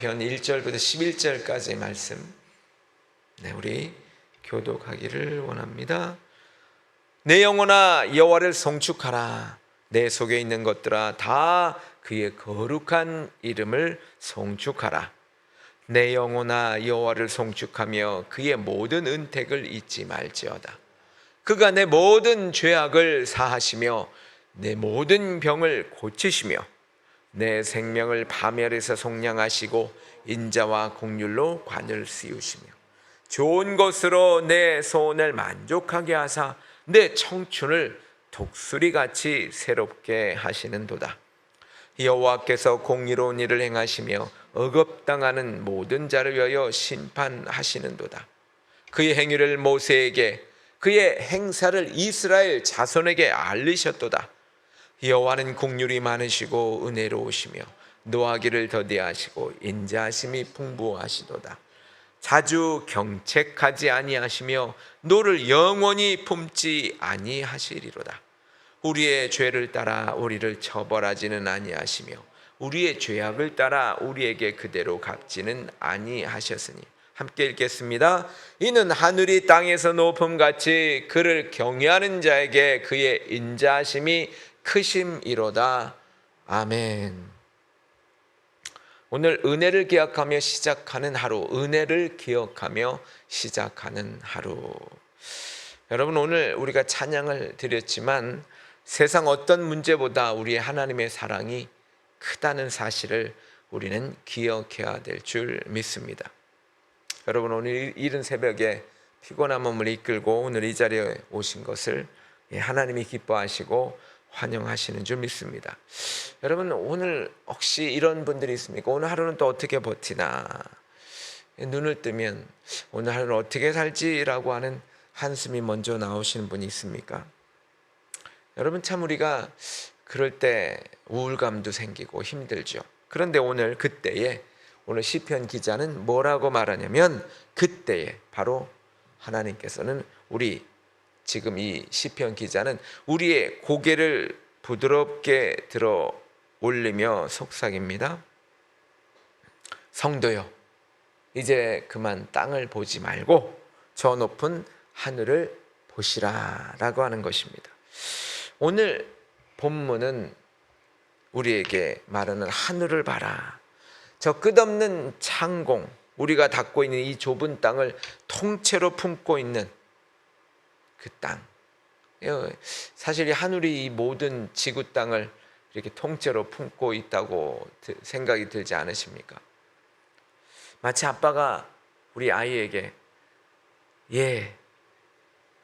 편 1절부터 11절까지의 말씀, 우리 교독하기를 원합니다. 내 영혼아 여호와를 송축하라. 내 속에 있는 것들아 다 그의 거룩한 이름을 송축하라. 내 영혼아 여호와를 송축하며 그의 모든 은택을 잊지 말지어다. 그가 내 모든 죄악을 사하시며 내 모든 병을 고치시며 내 생명을 파멸에서 속량하시고 인자와 공률로 관을 씌우시며 좋은 것으로 내 소원을 만족하게 하사 내 청춘을 독수리같이 새롭게 하시는도다. 여호와께서 공의로운 일을 행하시며 억압당하는 모든 자를 위하여 심판하시는도다. 그의 행위를 모세에게 그의 행사를 이스라엘 자손에게 알리셨도다. 여호와는 긍휼이 많으시고 은혜로우시며 노하기를 더디하시고 인자하심이 풍부하시도다. 자주 경책하지 아니하시며 노를 영원히 품지 아니하시리로다. 우리의 죄를 따라 우리를 처벌하지는 아니하시며 우리의 죄악을 따라 우리에게 그대로 갚지는 아니하셨으니. 함께 읽겠습니다. 이는 하늘이 땅에서 높음같이 그를 경외하는 자에게 그의 인자하심이 크심이로다. 아멘. 오늘 은혜를 기억하며 시작하는 하루, 은혜를 기억하며 시작하는 하루. 여러분, 오늘 우리가 찬양을 드렸지만 세상 어떤 문제보다 우리의 하나님의 사랑이 크다는 사실을 우리는 기억해야 될 줄 믿습니다. 여러분, 오늘 이른 새벽에 피곤한 몸을 이끌고 오늘 이 자리에 오신 것을 하나님이 기뻐하시고 환영하시는 줄 믿습니다. 여러분, 오늘 혹시 이런 분들이 있습니까? 오늘 하루는 또 어떻게 버티나, 눈을 뜨면 오늘 하루는 어떻게 살지라고 하는 한숨이 먼저 나오시는 분이 있습니까? 여러분, 참 우리가 그럴 때 우울감도 생기고 힘들죠. 그런데 오늘 그때에 오늘 시편 기자는 뭐라고 말하냐면, 그때에 바로 하나님께서는 지금 이 시편 기자는 우리의 고개를 부드럽게 들어 올리며 속삭입니다. 성도여, 이제 그만 땅을 보지 말고 저 높은 하늘을 보시라 라고 하는 것입니다. 오늘 본문은 우리에게 말하는 하늘을 봐라. 저 끝없는 창공, 우리가 닫고 있는 이 좁은 땅을 통째로 품고 있는 그 땅. 사실 이 하늘이 이 모든 지구 땅을 이렇게 통째로 품고 있다고 생각이 들지 않으십니까? 마치 아빠가 우리 아이에게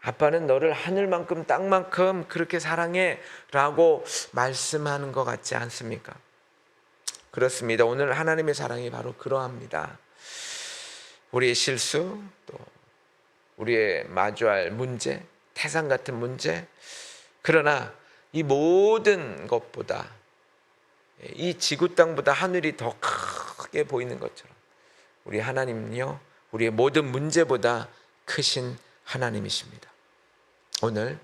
아빠는 너를 하늘만큼 땅만큼 그렇게 사랑해 라고 말씀하는 것 같지 않습니까? 그렇습니다. 오늘 하나님의 사랑이 바로 그러합니다. 우리의 실수, 또 우리의 마주할 문제, 태산 같은 문제, 그러나 이 모든 것보다, 이 지구 땅보다 하늘이 더 크게 보이는 것처럼 우리 하나님은요, 우리의 모든 문제보다 크신 하나님이십니다. 오늘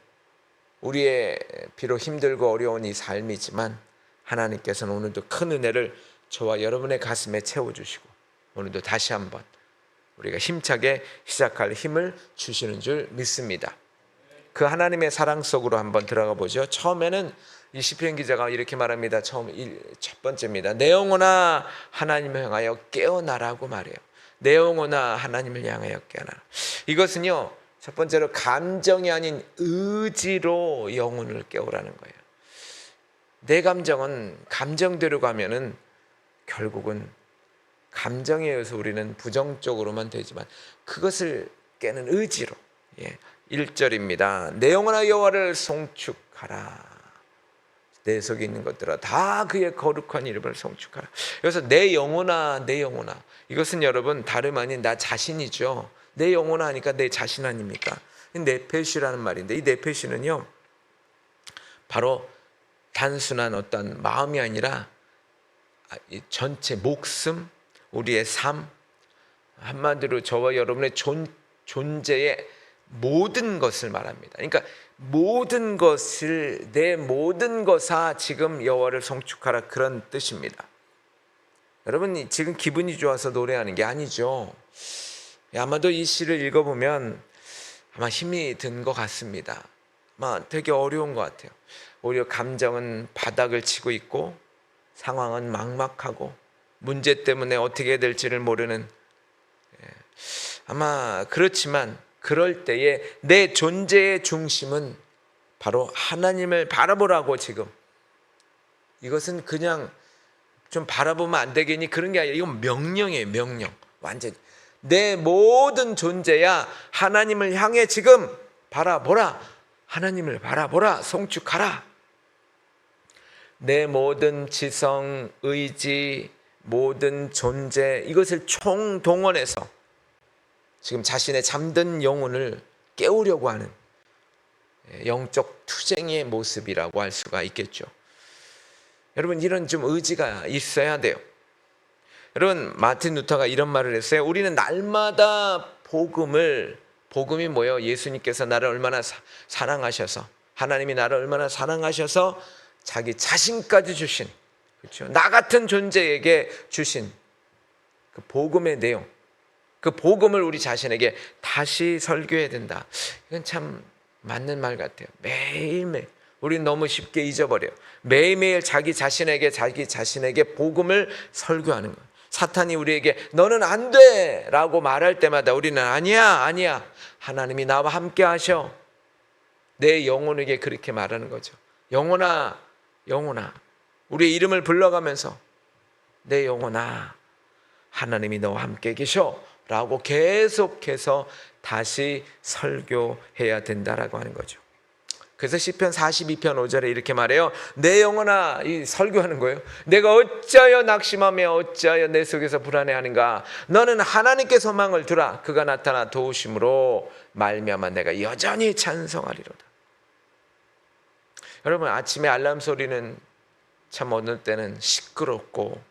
우리의 비록 힘들고 어려운 이 삶이지만 하나님께서는 오늘도 큰 은혜를 저와 여러분의 가슴에 채워주시고 오늘도 다시 한번 우리가 힘차게 시작할 힘을 주시는 줄 믿습니다. 그 하나님의 사랑 속으로 한번 들어가 보죠. 처음에는 이 시편 기자가 이렇게 말합니다. 첫 번째입니다. 내 영혼아 하나님을 향하여 깨어나라고 말해요. 내 영혼아 하나님을 향하여 깨어나라. 이것은요, 첫 번째로 감정이 아닌 의지로 영혼을 깨우라는 거예요. 내 감정은 감정대로 가면은 결국은 감정에 의해서 우리는 부정적으로만 되지만 그것을 깨는 의지로. 1절입니다. 내 영혼아 여호와를 송축하라. 내 속에 있는 것들아 다 그의 거룩한 이름을 송축하라. 그래서 내 영혼아, 내 영혼아, 이것은 여러분 다름 아닌 나 자신이죠. 내 영혼아 하니까 내 자신 아닙니까? 네페시라는 말인데, 이 네페시는요 바로 단순한 어떤 마음이 아니라 전체 목숨, 우리의 삶, 한마디로 저와 여러분의 존재의 모든 것을 말합니다. 그러니까 모든 것을, 내 모든 것아 지금 여호와를 송축하라, 그런 뜻입니다. 여러분 지금 기분이 좋아서 노래하는 게 아니죠. 아마도 이 시를 읽어보면 아마 힘이 든 것 같습니다. 아마 되게 어려운 것 같아요. 오히려 감정은 바닥을 치고 있고 상황은 막막하고 문제 때문에 어떻게 해야 될지를 모르는, 아마 그렇지만 그럴 때에 내 존재의 중심은 바로 하나님을 바라보라고. 지금 이것은 그냥 좀 바라보면 안 되겠니 그런 게 아니라 이건 명령이에요. 명령. 완전히 내 모든 존재야 하나님을 향해 지금 바라보라. 하나님을 바라보라. 송축하라. 내 모든 지성, 의지, 모든 존재, 이것을 총동원해서 지금 자신의 잠든 영혼을 깨우려고 하는 영적 투쟁의 모습이라고 할 수가 있겠죠. 여러분 이런 좀 의지가 있어야 돼요. 여러분 마틴 루터가 이런 말을 했어요. 우리는 날마다 복음이 뭐예요? 예수님께서 나를 얼마나 사랑하셔서, 하나님이 나를 얼마나 사랑하셔서 자기 자신까지 주신, 그렇죠? 나 같은 존재에게 주신 그 복음의 내용, 그 복음을 우리 자신에게 다시 설교해야 된다. 이건 참 맞는 말 같아요. 매일매일 우리는 너무 쉽게 잊어버려요. 매일매일 자기 자신에게 복음을 설교하는 거예요. 사탄이 우리에게 너는 안 돼 라고 말할 때마다 우리는 아니야 하나님이 나와 함께 하셔. 내 영혼에게 그렇게 말하는 거죠. 영혼아 우리의 이름을 불러가면서 내 영혼아 하나님이 너와 함께 계셔 라고 계속해서 다시 설교해야 된다라고 하는 거죠. 그래서 시편 42편 5절에 이렇게 말해요. 내 영혼아, 이 설교하는 거예요. 내가 어찌하여 낙심하며 어찌하여 내 속에서 불안해하는가. 너는 하나님께 소망을 두라. 그가 나타나 도우심으로 말미암아 내가 여전히 찬송하리로다. 여러분 아침에 알람 소리는 참 어느 때는 시끄럽고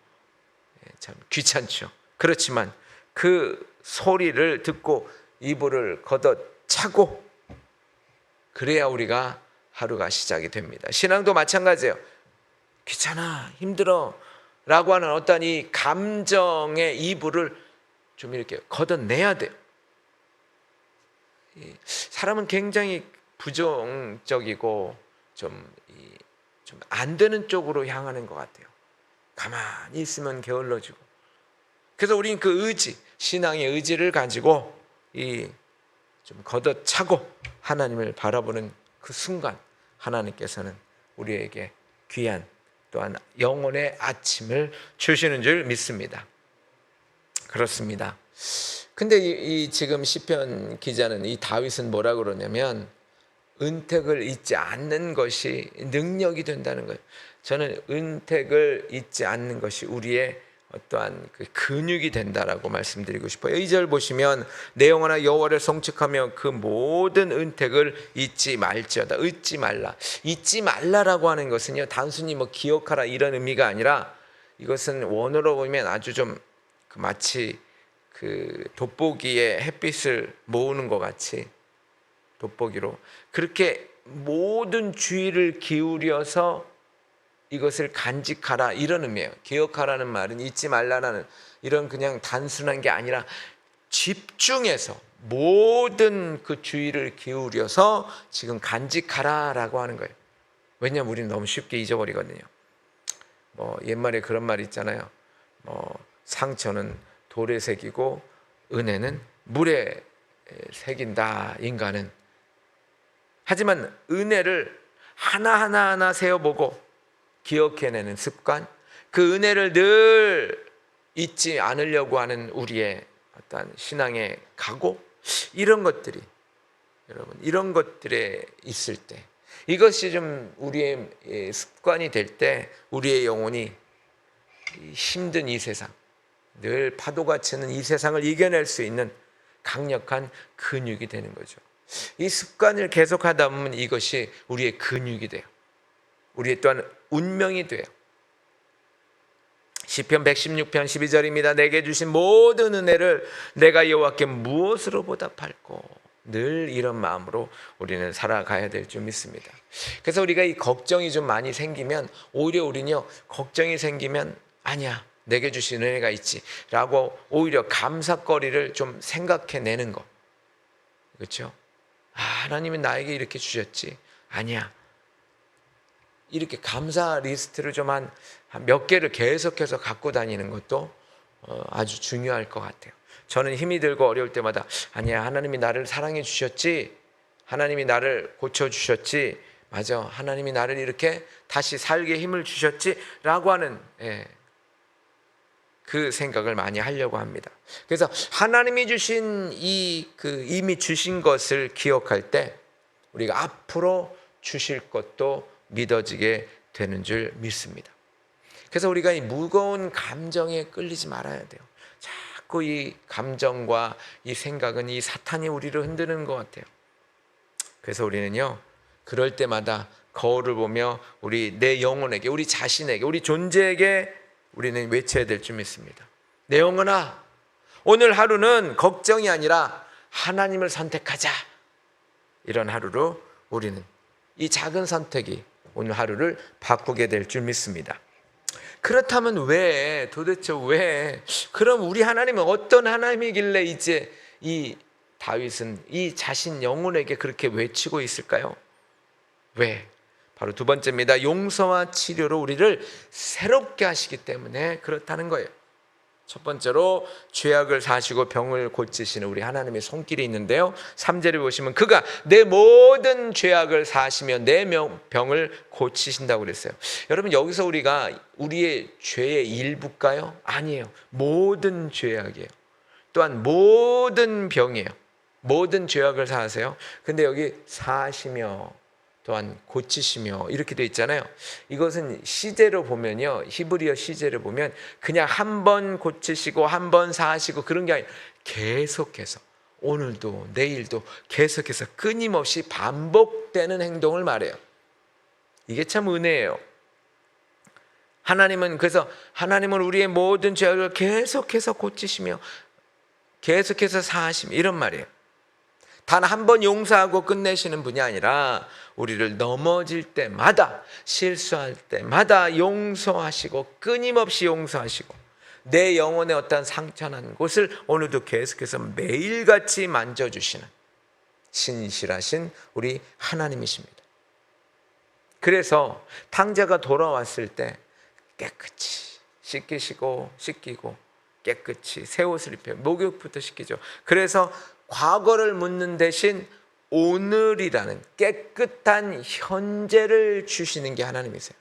참 귀찮죠. 그렇지만 그 소리를 듣고 이불을 걷어차고 그래야 우리가 하루가 시작이 됩니다. 신앙도 마찬가지예요. 귀찮아, 힘들어 라고 하는 어떤 이 감정의 이불을 좀 이렇게 걷어내야 돼요. 사람은 굉장히 부정적이고 좀 안 되는 쪽으로 향하는 것 같아요. 가만히 있으면 게을러지고. 그래서 우리는 그 의지, 신앙의 의지를 가지고 좀 걷어차고 하나님을 바라보는 그 순간 하나님께서는 우리에게 귀한 또한 영혼의 아침을 주시는 줄 믿습니다. 그렇습니다. 근데 이 지금 시편 기자는, 이 다윗은 뭐라 그러냐면 은택을 잊지 않는 것이 능력이 된다는 거예요. 저는 은택을 잊지 않는 것이 우리의 어떠한 그 근육이 된다라고 말씀드리고 싶어요. 2절 보시면 내 영혼아 여호와를 송축하며 그 모든 은택을 잊지 말지어다. 잊지 말라. 잊지 말라라고 하는 것은요 단순히 뭐 기억하라 이런 의미가 아니라, 이것은 원어로 보면 아주 좀 마치 그 돋보기에 햇빛을 모으는 것 같이 돋보기로 그렇게 모든 주의를 기울여서 이것을 간직하라 이런 의미예요. 기억하라는 말은 잊지 말라라는 이런 그냥 단순한 게 아니라 집중해서 모든 그 주의를 기울여서 지금 간직하라라고 하는 거예요. 왜냐하면 우리는 너무 쉽게 잊어버리거든요. 뭐 옛말에 그런 말 있잖아요. 상처는 돌에 새기고 은혜는 물에 새긴다 인간은. 하지만 은혜를 하나하나 세어보고 기억해내는 습관, 그 은혜를 늘 잊지 않으려고 하는 우리의 어떤 신앙의 각오, 이런 것들이 여러분 이런 것들에 있을 때, 이것이 좀 우리의 습관이 될 때 우리의 영혼이 힘든 이 세상, 늘 파도가 치는 이 세상을 이겨낼 수 있는 강력한 근육이 되는 거죠. 이 습관을 계속하다 보면 이것이 우리의 근육이 돼요. 우리의 또한 운명이 돼요. 시편 116편 12절입니다. 내게 주신 모든 은혜를 내가 여호와께 무엇으로 보답할꼬. 늘 이런 마음으로 우리는 살아가야 될 줄 믿습니다. 그래서 우리가 이 걱정이 좀 많이 생기면 오히려 우리는요 걱정이 생기면 아니야 내게 주신 은혜가 있지 라고 오히려 감사거리를 좀 생각해내는 거. 그렇죠? 하나님은 나에게 이렇게 주셨지. 아니야. 이렇게 감사 리스트를 좀 한 몇 개를 계속해서 갖고 다니는 것도 아주 중요할 것 같아요. 저는 힘이 들고 어려울 때마다 아니야, 하나님이 나를 사랑해 주셨지, 하나님이 나를 고쳐주셨지, 맞아, 하나님이 나를 이렇게 다시 살게 힘을 주셨지 라고 하는 그 생각을 많이 하려고 합니다. 그래서 하나님이 주신 이미 주신 것을 기억할 때 우리가 앞으로 주실 것도 믿어지게 되는 줄 믿습니다. 그래서 우리가 이 무거운 감정에 끌리지 말아야 돼요. 자꾸 이 감정과 이 생각은 이 사탄이 우리를 흔드는 것 같아요. 그래서 우리는요, 그럴 때마다 거울을 보며 내 영혼에게, 우리 자신에게, 우리 존재에게 우리는 외쳐야 될 줄 믿습니다. 내 영혼아, 오늘 하루는 걱정이 아니라 하나님을 선택하자. 이런 하루로 우리는 이 작은 선택이 오늘 하루를 바꾸게 될 줄 믿습니다. 그렇다면 도대체 왜 그럼 우리 하나님은 어떤 하나님이길래 이제 이 다윗은 이 자신 영혼에게 그렇게 외치고 있을까요? 왜? 바로 두 번째입니다. 용서와 치료로 우리를 새롭게 하시기 때문에 그렇다는 거예요. 첫 번째로 죄악을 사시고 병을 고치시는 우리 하나님의 손길이 있는데요, 3절에 보시면 그가 내 모든 죄악을 사시며 내 병을 고치신다고 그랬어요. 여러분, 여기서 우리의 죄의 일부일까요? 아니에요. 모든 죄악이에요. 또한 모든 병이에요. 모든 죄악을 사하세요. 근데 여기 사시며 또한 고치시며 이렇게 되어 있잖아요. 이것은 시제로 보면요, 히브리어 시제를 보면 그냥 한 번 고치시고 한 번 사하시고 그런 게 아니라 계속해서 오늘도 내일도 계속해서 끊임없이 반복되는 행동을 말해요. 이게 참 은혜예요. 그래서 하나님은 우리의 모든 죄악을 계속해서 고치시며 계속해서 사하시며 이런 말이에요. 단 한 번 용서하고 끝내시는 분이 아니라 우리를 넘어질 때마다, 실수할 때마다 용서하시고 끊임없이 용서하시고 내 영혼의 어떤 상처난 곳을 오늘도 계속해서 매일같이 만져주시는 신실하신 우리 하나님이십니다. 그래서 탕자가 돌아왔을 때 깨끗이 씻기고 깨끗이 새 옷을 입혀 목욕부터 시키죠. 그래서 과거를 묻는 대신 오늘이라는 깨끗한 현재를 주시는 게 하나님이세요.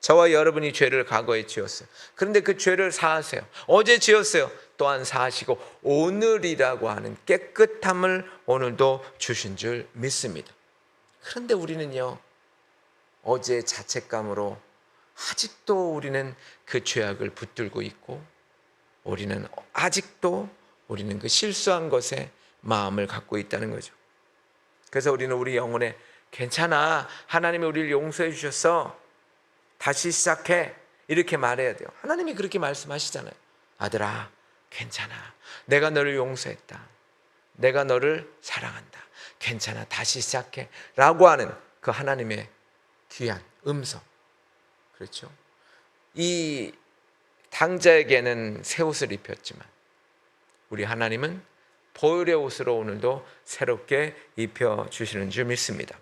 저와 여러분이 죄를 과거에 지었어요. 그런데 그 죄를 사하세요. 어제 지었어요. 또한 사하시고 오늘이라고 하는 깨끗함을 오늘도 주신 줄 믿습니다. 그런데 우리는요, 어제의 자책감으로 아직도 우리는 그 죄악을 붙들고 있고 우리는 그 실수한 것에 마음을 갖고 있다는 거죠. 그래서 우리는 우리 영혼에 괜찮아, 하나님이 우리를 용서해 주셨어, 다시 시작해, 이렇게 말해야 돼요. 하나님이 그렇게 말씀하시잖아요. 아들아, 괜찮아, 내가 너를 용서했다, 내가 너를 사랑한다, 괜찮아, 다시 시작해 라고 하는 그 하나님의 귀한 음성. 그렇죠? 이 탕자에게는 새 옷을 입혔지만 우리 하나님은 보혈의 옷으로 오늘도 새롭게 입혀주시는 줄 믿습니다.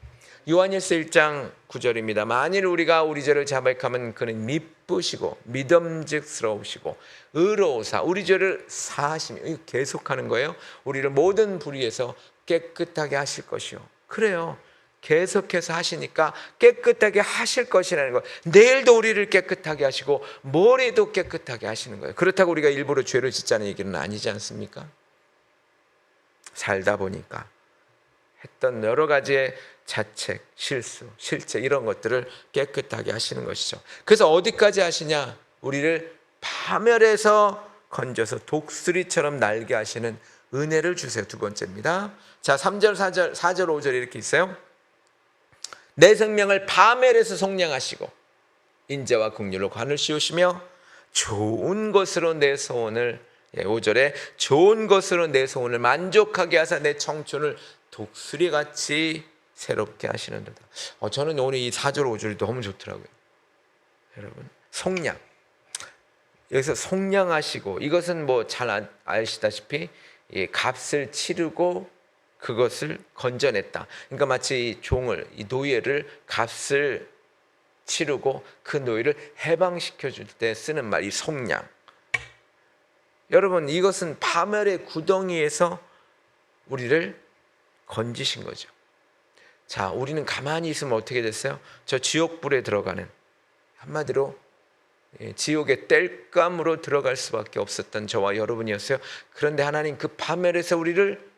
요한일서 1장 9절입니다. 만일 우리가 우리 죄를 자백하면 그는 미쁘시고 믿음직스러우시고 의로우사 우리 죄를 사하시며, 계속하는 거예요. 우리를 모든 불의에서 깨끗하게 하실 것이요. 그래요. 계속해서 하시니까 깨끗하게 하실 것이라는 거예요. 내일도 우리를 깨끗하게 하시고 모레도 깨끗하게 하시는 거예요. 그렇다고 우리가 일부러 죄를 짓자는 얘기는 아니지 않습니까? 살다 보니까 했던 여러 가지의 자책, 실수, 실제 이런 것들을 깨끗하게 하시는 것이죠. 그래서 어디까지 하시냐? 우리를 파멸해서 건져서 독수리처럼 날게 하시는 은혜를 주세요. 두 번째입니다. 자, 3절, 4절, 5절 이렇게 있어요. 내 생명을 파멸해서 속량하시고 인자와 긍휼로 관을 씌우시며 좋은 것으로 내 소원을, 5절에 좋은 것으로 내 소원을 만족하게 하사 내 청춘을 독수리같이 새롭게 하시는도다. 저는 오늘 이 4절 5절이 너무 좋더라고요. 여러분, 속량, 여기서 속량하시고, 이것은 뭐 잘 아시다시피 값을 치르고 그것을 건져냈다. 그러니까 마치 이 종을, 이 노예를 값을 치르고 그 노예를 해방시켜 줄 때 쓰는 말, 이 속량. 여러분, 이것은 파멸의 구덩이에서 우리를 건지신 거죠. 자, 우리는 가만히 있으면 어떻게 됐어요? 저 지옥불에 들어가는, 한마디로 지옥의 땔감으로 들어갈 수밖에 없었던 저와 여러분이었어요. 그런데 하나님 그 파멸에서 우리를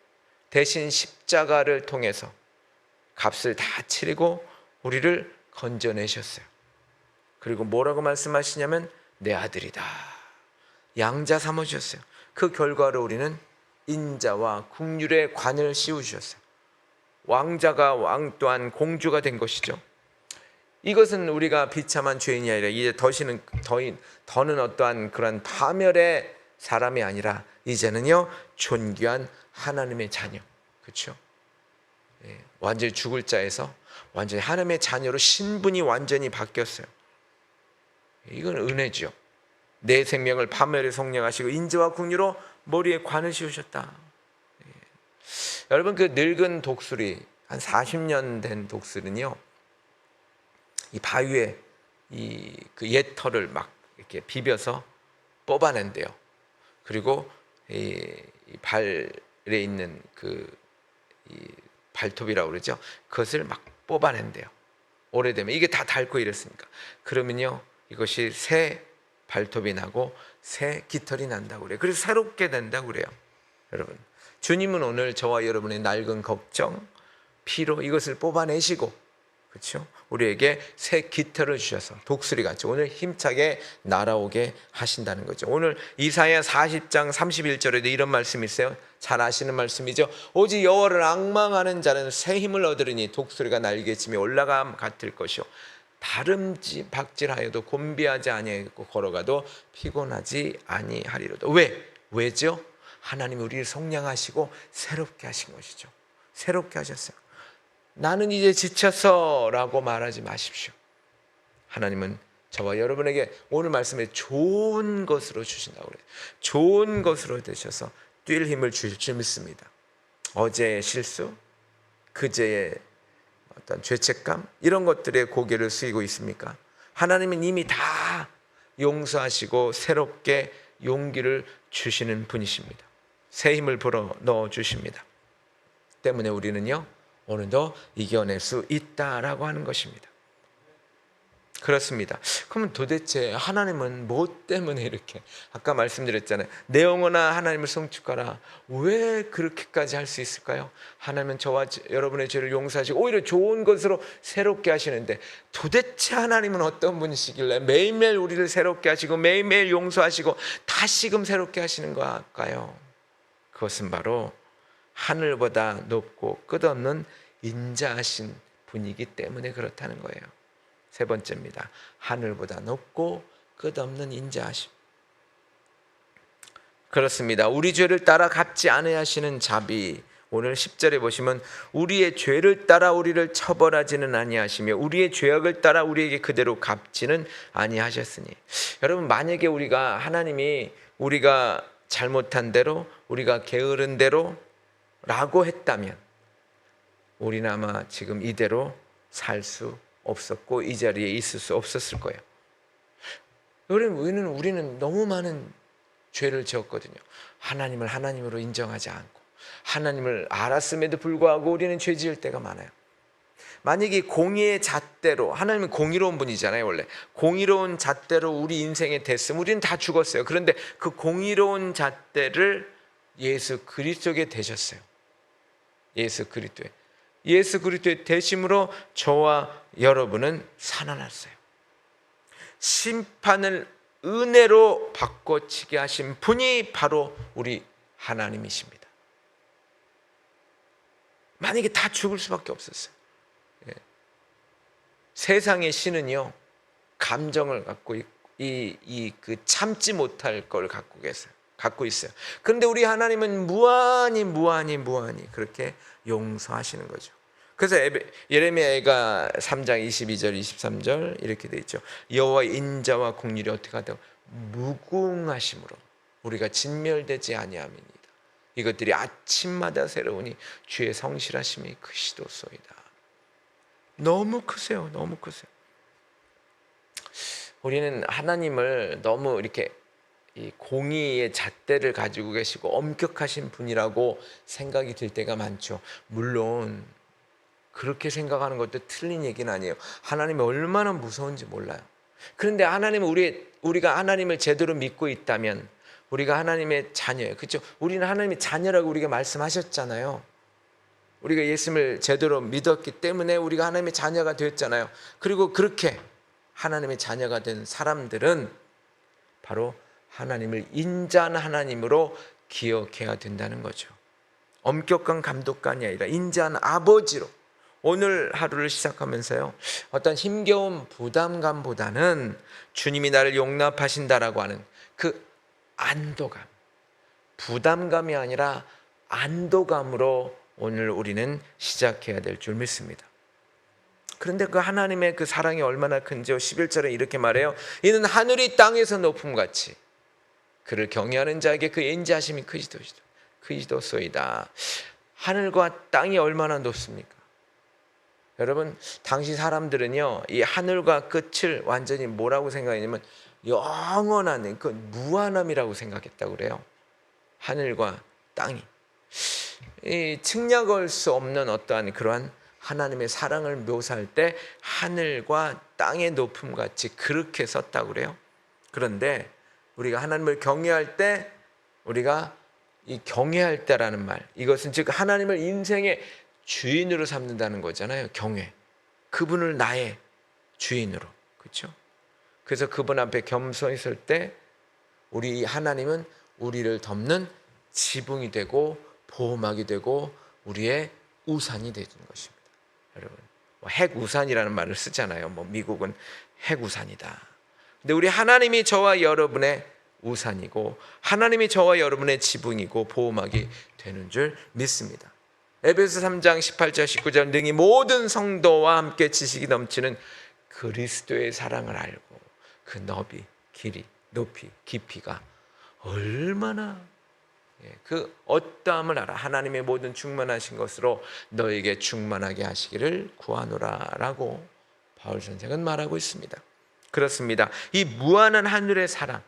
대신 십자가를 통해서 값을 다 치르고 우리를 건져내셨어요. 그리고 뭐라고 말씀하시냐면 내 아들이다, 양자 삼으셨어요. 그 결과로 우리는 인자와 국률의 관을 씌우셨어요. 왕자가 왕 또한 공주가 된 것이죠. 이것은 우리가 비참한 죄인이 아니라 이제 더는 어떠한 그런 파멸의 사람이 아니라 이제는요 존귀한 하나님의 자녀. 그렇죠? 완전히 죽을 자에서 완전히 하나님의 자녀로 신분이 완전히 바뀌었어요. 이건 은혜죠. 내 생명을 파멸에 속량하시고 인자와 긍휼로 머리에 관을 씌우셨다. 여러분, 그 늙은 독수리, 한 40년 된 독수리는요, 이 바위에 그 옛 털을 막 이렇게 비벼서 뽑아낸대요. 그리고 이 발에 있는 이 발톱이라고 그러죠. 그것을 막 뽑아낸대요. 오래되면 이게 다 닳고 이랬으니까. 그러면요, 이것이 새 발톱이 나고 새 깃털이 난다고 그래요. 그래서 새롭게 된다고 그래요. 여러분, 주님은 오늘 저와 여러분의 낡은 걱정, 피로 이것을 뽑아내시고, 그렇죠? 우리에게 새 깃털을 주셔서 독수리같이 오늘 힘차게 날아오게 하신다는 거죠. 오늘 이사야 40장 31절에도 이런 말씀이 있어요. 잘 아시는 말씀이죠. 오직 여호와를 앙망하는 자는 새 힘을 얻으리니 독수리가 날개치며 올라감 같을 것이요 다름박질하여도 곤비하지 아니하고 걸어가도 피곤하지 아니하리로다. 왜죠? 하나님이 우리를 속량하시고 새롭게 하신 것이죠. 새롭게 하셨어요. 나는 이제 지쳤어 라고 말하지 마십시오. 하나님은 저와 여러분에게 오늘 말씀에 좋은 것으로 주신다고 그래요. 좋은 것으로 되셔서 뛸 힘을 주실 줄 믿습니다. 어제의 실수, 그제의 어떤 죄책감, 이런 것들에 고개를 숙이고 있습니까? 하나님은 이미 다 용서하시고 새롭게 용기를 주시는 분이십니다. 새 힘을 불어 넣어 주십니다. 때문에 우리는요 오늘도 이겨낼 수 있다라고 하는 것입니다. 그렇습니다. 그러면 도대체 하나님은 뭐 때문에 이렇게, 아까 말씀드렸잖아요. 내 영혼아 하나님을 송축하라. 왜 그렇게까지 할 수 있을까요? 하나님은 저와 여러분의 죄를 용서하시고 오히려 좋은 것으로 새롭게 하시는데, 도대체 하나님은 어떤 분이시길래 매일매일 우리를 새롭게 하시고 매일매일 용서하시고 다시금 새롭게 하시는 걸까요? 그것은 바로 하늘보다 높고 끝없는 인자하신 분이기 때문에 그렇다는 거예요. 세 번째입니다. 하늘보다 높고 끝없는 인자하심. 그렇습니다. 우리 죄를 따라 갚지 아니하시는 자비. 오늘 10절에 보시면 우리의 죄를 따라 우리를 처벌하지는 아니하시며 우리의 죄악을 따라 우리에게 그대로 갚지는 아니하셨으니. 여러분, 만약에 하나님이 우리가 잘못한 대로, 우리가 게으른 대로 라고 했다면 우리는 아마 지금 이대로 살 수 없었고 이 자리에 있을 수 없었을 거예요. 우리는 너무 많은 죄를 지었거든요. 하나님을 하나님으로 인정하지 않고 하나님을 알았음에도 불구하고 우리는 죄 지을 때가 많아요. 만약에 공의의 잣대로, 하나님은 공의로운 분이잖아요. 원래 공의로운 잣대로 우리 인생에 됐으면 우리는 다 죽었어요. 그런데 그 공의로운 잣대를 예수 그리스도에 대셨어요. 예수 그리스도의 대심으로 저와 여러분은 살아났어요. 심판을 은혜로 바꿔치게 하신 분이 바로 우리 하나님이십니다. 만약에 다 죽을 수밖에 없었어요. 세상의 신은요 감정을 갖고 그 참지 못할 걸 갖고 있어요. 그런데 우리 하나님은 무한히 그렇게 용서하시는 거죠. 그래서 예레미야가 3장 22절 23절 이렇게 돼 있죠. 여호와의 인자와 긍휼이 어떻게 하다고 무궁하심으로 우리가 진멸되지 아니함이니이다. 이것들이 아침마다 새로우니 주의 성실하심이 크시도소이다. 너무 크세요. 너무 크세요. 우리는 하나님을 너무 이렇게 이 공의의 잣대를 가지고 계시고 엄격하신 분이라고 생각이 들 때가 많죠. 물론 그렇게 생각하는 것도 틀린 얘기는 아니에요. 하나님이 얼마나 무서운지 몰라요. 그런데 하나님은 우리가 하나님을 제대로 믿고 있다면 우리가 하나님의 자녀예요. 그렇죠? 우리는 하나님의 자녀라고 우리가 말씀하셨잖아요. 우리가 예수님을 제대로 믿었기 때문에 우리가 하나님의 자녀가 되었잖아요. 그리고 그렇게 하나님의 자녀가 된 사람들은 바로 하나님을 인자한 하나님으로 기억해야 된다는 거죠. 엄격한 감독관이 아니라 인자한 아버지로 오늘 하루를 시작하면서요, 어떤 힘겨운 부담감보다는 주님이 나를 용납하신다라고 하는 그 안도감, 부담감이 아니라 안도감으로 오늘 우리는 시작해야 될 줄 믿습니다. 그런데 그 하나님의 그 사랑이 얼마나 큰지요. 11절에 이렇게 말해요. 이는 하늘이 땅에서 높음같이 그를 경외하는 자에게 그 인자하심이 크시도소이다. 하늘과 땅이 얼마나 높습니까? 여러분, 당시 사람들은요, 이 하늘과 끝을 완전히 뭐라고 생각했냐면 영원한 그 무한함이라고 생각했다고 그래요. 하늘과 땅이 이 측량할 수 없는 어떠한 그러한 하나님의 사랑을 묘사할 때 하늘과 땅의 높음 같이 그렇게 썼다고 그래요. 그런데 우리가 하나님을 경외할 때, 우리가 이 경외할 때라는 말, 이것은 즉 하나님을 인생의 주인으로 삼는다는 거잖아요. 경외, 그분을 나의 주인으로, 그렇죠? 그래서 그분 앞에 겸손히 설 때 우리 하나님은 우리를 덮는 지붕이 되고 보호막이 되고 우리의 우산이 되는 것입니다. 여러분, 핵우산이라는 말을 쓰잖아요. 미국은 핵우산이다. 근데 우리 하나님이 저와 여러분의 우산이고 하나님이 저와 여러분의 지붕이고 보호막이 되는 줄 믿습니다. 에베소 3장 18절 19절 등이 모든 성도와 함께 지식이 넘치는 그리스도의 사랑을 알고 그 너비, 길이, 높이, 깊이가 얼마나 그 어떠함을 알아. 하나님의 모든 충만하신 것으로 너에게 충만하게 하시기를 구하노라 라고 바울 선생은 말하고 있습니다. 그렇습니다. 이 무한한 하늘의 사랑,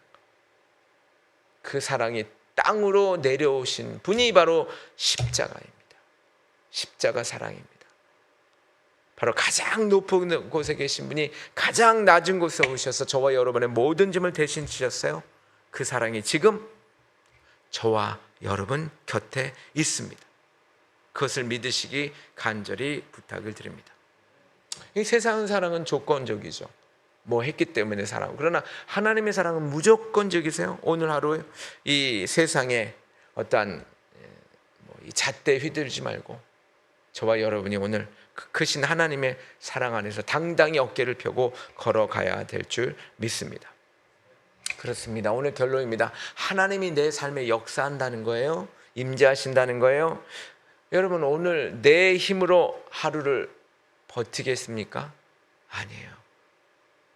그 사랑이 땅으로 내려오신 분이 바로 십자가입니다. 십자가 사랑입니다. 바로 가장 높은 곳에 계신 분이 가장 낮은 곳에 오셔서 저와 여러분의 모든 짐을 대신 지셨어요. 그 사랑이 지금 저와 여러분 곁에 있습니다. 그것을 믿으시기 간절히 부탁을 드립니다. 이 세상의 사랑은 조건적이죠. 했기 때문에 사랑하고. 그러나 하나님의 사랑은 무조건적이세요. 오늘 하루 이 세상에 어떠한 이 잣대에 휘둘리지 말고 저와 여러분이 오늘 그 크신 하나님의 사랑 안에서 당당히 어깨를 펴고 걸어가야 될 줄 믿습니다. 그렇습니다. 오늘 결론입니다. 하나님이 내 삶에 역사한다는 거예요. 임재하신다는 거예요. 여러분, 오늘 내 힘으로 하루를 버티겠습니까? 아니에요.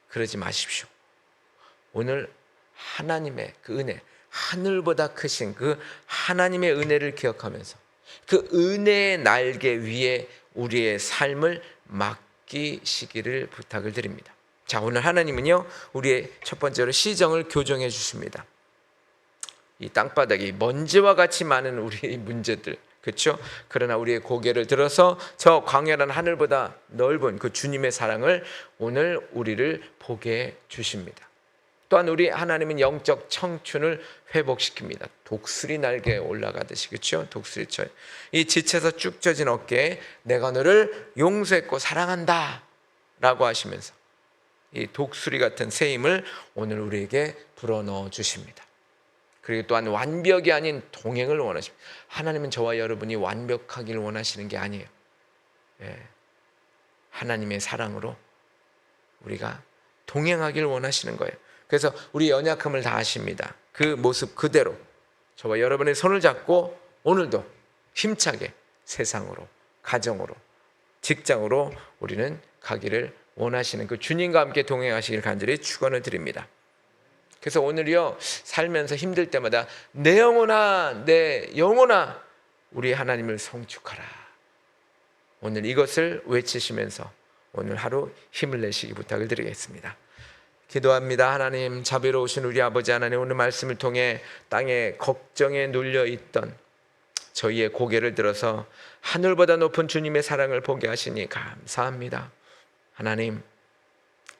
그러지 마십시오. 오늘 하나님의 그 은혜, 하늘보다 크신 그 하나님의 은혜를 기억하면서 그 은혜의 날개 위에 우리의 삶을 맡기시기를 부탁을 드립니다. 자, 오늘 하나님은요, 우리의 첫 번째로 시정을 교정해 주십니다. 이 땅바닥이 먼지와 같이 많은 우리의 문제들, 그렇죠? 그러나 우리의 고개를 들어서 저 광활한 하늘보다 넓은 그 주님의 사랑을 오늘 우리를 보게 해 주십니다. 또한 우리 하나님은 영적 청춘을 회복시킵니다. 독수리 날개에 올라가듯이, 그렇죠? 독수리처럼 이 지쳐서 쭉 젖은 어깨에 내가 너를 용서했고 사랑한다 라고 하시면서 이 독수리 같은 새 힘을 오늘 우리에게 불어넣어 주십니다. 그리고 또한 완벽이 아닌 동행을 원하십니다. 하나님은 저와 여러분이 완벽하기를 원하시는 게 아니에요. 하나님의 사랑으로 우리가 동행하기를 원하시는 거예요. 그래서 우리 연약함을 다 아십니다. 그 모습 그대로 저와 여러분의 손을 잡고 오늘도 힘차게 세상으로, 가정으로, 직장으로 우리는 가기를 원하시는 그 주님과 함께 동행하시길 간절히 축원을 드립니다. 그래서 오늘요 살면서 힘들 때마다 내 영혼아 내 영혼아 우리 하나님을 송축하라. 오늘 이것을 외치시면서 오늘 하루 힘을 내시기 부탁을 드리겠습니다. 기도합니다. 하나님, 자비로우신 우리 아버지 하나님, 오늘 말씀을 통해 땅에 걱정에 눌려 있던 저희의 고개를 들어서 하늘보다 높은 주님의 사랑을 보게 하시니 감사합니다. 하나님,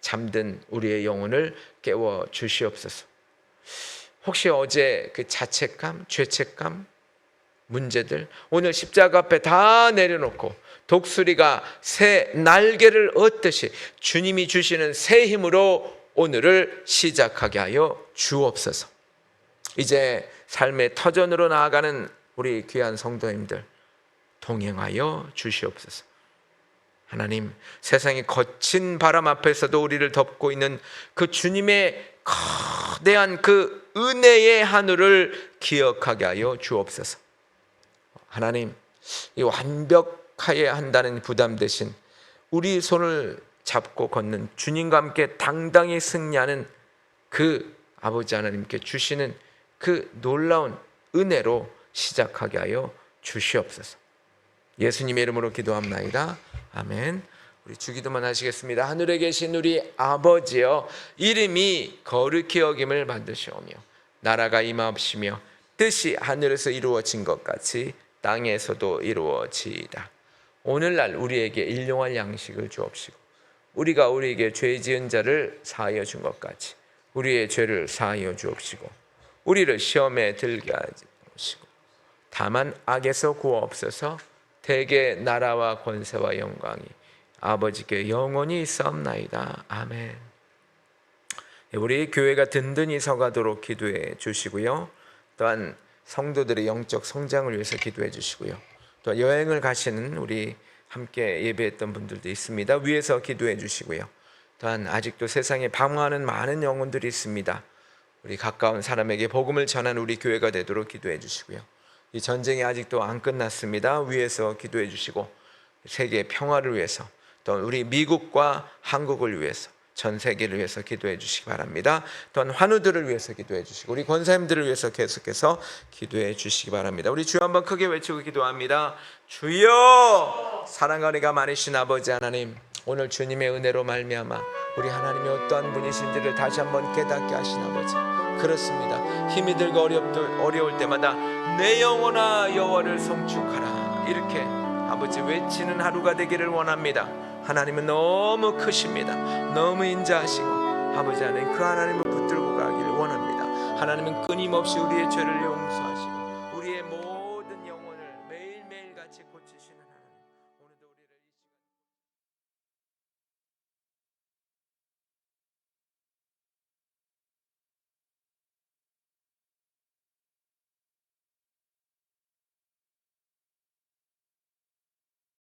잠든 우리의 영혼을 깨워 주시옵소서. 혹시 어제 그 자책감, 죄책감, 문제들 오늘 십자가 앞에 다 내려놓고 독수리가 새 날개를 얻듯이 주님이 주시는 새 힘으로 오늘을 시작하게 하여 주옵소서. 이제 삶의 터전으로 나아가는 우리 귀한 성도님들 동행하여 주시옵소서. 하나님, 세상의 거친 바람 앞에서도 우리를 덮고 있는 그 주님의 거대한 그 은혜의 하늘을 기억하게 하여 주옵소서. 하나님, 이 완벽하여야 한다는 부담 대신 우리 손을 잡고 걷는 주님과 함께 당당히 승리하는 그 아버지 하나님께 주시는 그 놀라운 은혜로 시작하게 하여 주시옵소서. 예수님의 이름으로 기도합나이다. 아멘. 우리 주기도만 하시겠습니다. 하늘에 계신 우리 아버지여, 이름이 거룩히 여김을 받으시오며 나라가 임하옵시며 뜻이 하늘에서 이루어진 것 같이 땅에서도 이루어지이다. 오늘날 우리에게 일용할 양식을 주옵시고 우리가 우리에게 죄 지은 자를 사하여 준 것 같이 우리의 죄를 사하여 주옵시고 우리를 시험에 들게 하지 마시고 다만 악에서 구하옵소서. 대개 나라와 권세와 영광이 아버지께 영원히 있사옵나이다. 아멘. 우리 교회가 든든히 서가도록 기도해 주시고요. 또한 성도들의 영적 성장을 위해서 기도해 주시고요. 또 여행을 가시는 우리 함께 예배했던 분들도 있습니다. 위에서 기도해 주시고요. 또한 아직도 세상에 방황하는 많은 영혼들이 있습니다. 우리 가까운 사람에게 복음을 전하는 우리 교회가 되도록 기도해 주시고요. 이 전쟁이 아직도 안 끝났습니다. 위에서 기도해 주시고 세계 평화를 위해서 또 우리 미국과 한국을 위해서 전 세계를 위해서 기도해 주시기 바랍니다. 또한 환우들을 위해서 기도해 주시고 우리 권사님들을 위해서 계속해서 기도해 주시기 바랍니다. 우리 주여 한번 크게 외치고 기도합니다. 주여, 사랑하리가 많으신 아버지 하나님, 오늘 주님의 은혜로 말미암아 우리 하나님이 어떠한 분이신지를 다시 한번 깨닫게 하신 아버지, 그렇습니다. 힘이 들고 어려울 때마다 내 영혼아 여호와를 송축하라, 이렇게 아버지 외치는 하루가 되기를 원합니다. 하나님은 너무 크십니다. 너무 인자하시고 아버지 하나님, 그 하나님을 붙들고 가기를 원합니다. 하나님은 끊임없이 우리의 죄를 용서하시고